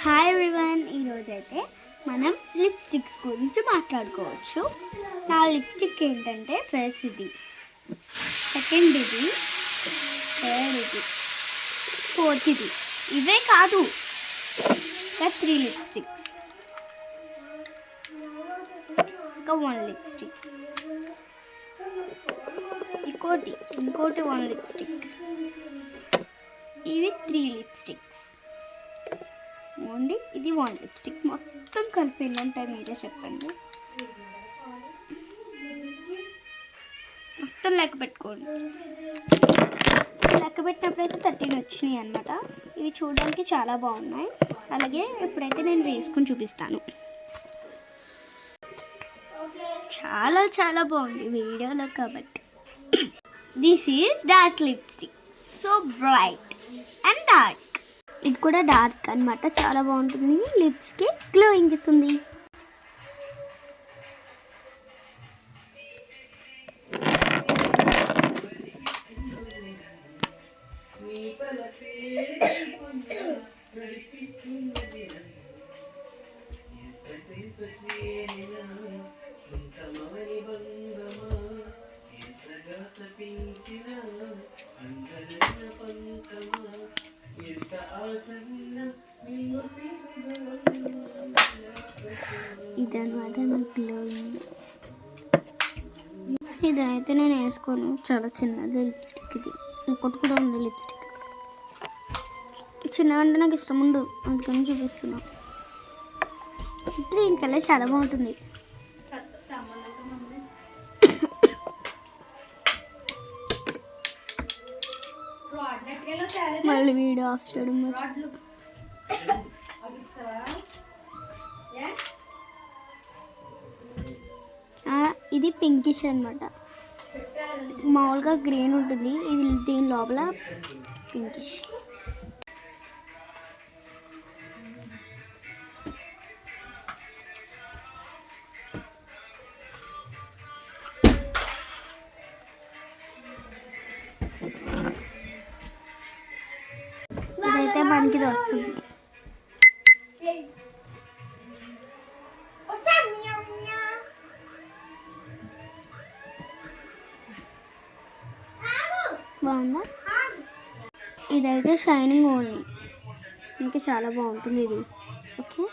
Hi everyone, ఈరోజైతే మనం lipsticks గురించి మాట్లాడుకోవచ్చు. నా లిప్స్టిక్ ఏంటంటే ఫస్ట్ ఇది, సెకండ్ ఇది, థర్డ్ ఇది, ఫోర్త్ ఇది. ఇవే కాదు, ఇంకా 3 లిప్స్టిక్స్, ఇంకా 1 లిప్స్టిక్, ఇంకోటి 1 లిప్స్టిక్. ఇవి 3 లిప్స్టిక్స్. ఓన్లీ ఇది 1 లిప్స్టిక్. మొత్తం కలిపి ఎన్ని ఉంటాయి మీరే చెప్పండి. మొత్తం లెక్క పెట్టుకోండి. లెక్క పెట్టినప్పుడైతే 13 వచ్చినాయి అన్నమాట. ఇవి చూడడానికి చాలా బాగున్నాయి. అలాగే ఇప్పుడైతే నేను వేసుకొని చూపిస్తాను. చాలా చాలా బాగుంది వీడియోలో కాబట్టి. This is dark lipstick, so bright and dark. ఇది కూడా డార్క్ అన్నమాట, చాలా బాగుంటుంది. లిప్స్కి గ్లోయింగ్ ఇస్తుంది. ఇదన్నమాట నా గ్లోయింగ్. ఇదైతే నేను వేసుకోను, చాలా చిన్నది లిప్స్టిక్. ఇది ఇంకోటి కూడా ఉంది లిప్స్టిక్. చిన్నవంటే నాకు ఇష్టం ఉండు, అందుకని చూపిస్తున్నా. గ్రీన్ కలర్ చాలా బాగుంటుంది. మళ్ళీ వీడియో ఆఫ్ చేయడం. ఇది పింకిష్ అన్నమాట. మామూలుగా గ్రీన్ ఉంటుంది, ఇది దీని లోపల పింకిష్. ఇదైతే మనకి ఇది వస్తుంది. బాగుందా? ఇదైతే షైనింగ్ ఓన్లీ, ఇంకా చాలా బాగుంటుంది ఇది. ఓకే.